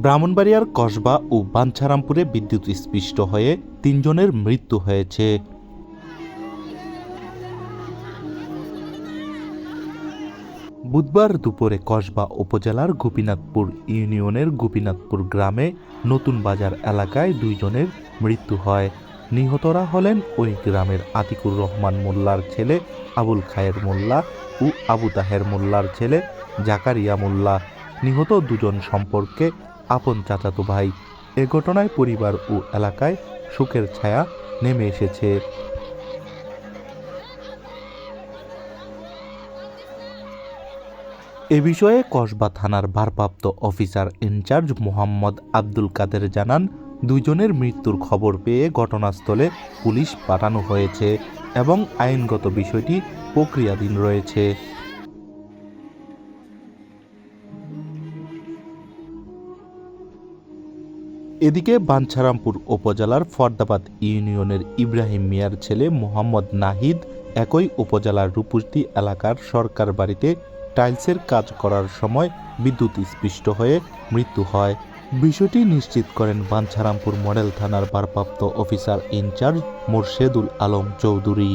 ব্রাহ্মণবাড়িয়ার কসবা ও বাঞ্ছারামপুরে বিদ্যুৎস্পৃষ্ট হয়ে ৩ জনের মৃত্যু হয়েছে। বুধবার দুপুরে কসবা উপজেলার গোপীনাথপুর ইউনিয়নের গোপীনাথপুর গ্রামে নতুন বাজার এলাকায় 2 জনের মৃত্যু হয়। নিহতরা হলেন ওই গ্রামের আতিকুর রহমান মোল্লার ছেলে আবুল খায়ের মোল্লা ও আবু তাহের মোল্লার ছেলে জাকারিয়া মোল্লা। নিহত 2 জন সম্পর্কে আপন চাচাতো ভাই। এ ঘটনায় পরিবার ও এলাকায় শোকের ছায়া নেমে এসেছে। এ বিষয়ে কসবা থানার ভারপ্রাপ্ত অফিসার ইনচার্জ মোহাম্মদ আব্দুল কাদের জানান, 2 জনের মৃত্যুর খবর পেয়ে ঘটনাস্থলে পুলিশ পাঠানো হয়েছে এবং আইনগত বিষয়টি প্রক্রিয়াধীন রয়েছে। এদিকে বাঞ্ছারামপুর উপজেলার ফরদাবাদ ইউনিয়নের ইব্রাহিম মিয়ার ছেলে মোহাম্মদ নাহিদ একই উপজেলার রূপসী এলাকার সরকার বাড়িতে টাইলসের কাজ করার সময় বিদ্যুৎস্পৃষ্ট হয়ে মৃত্যু হয়। বিষয়টি নিশ্চিত করেন বাঞ্ছারামপুর মডেল থানার ভারপ্রাপ্ত অফিসার ইনচার্জ মোরশেদুল আলম চৌধুরী।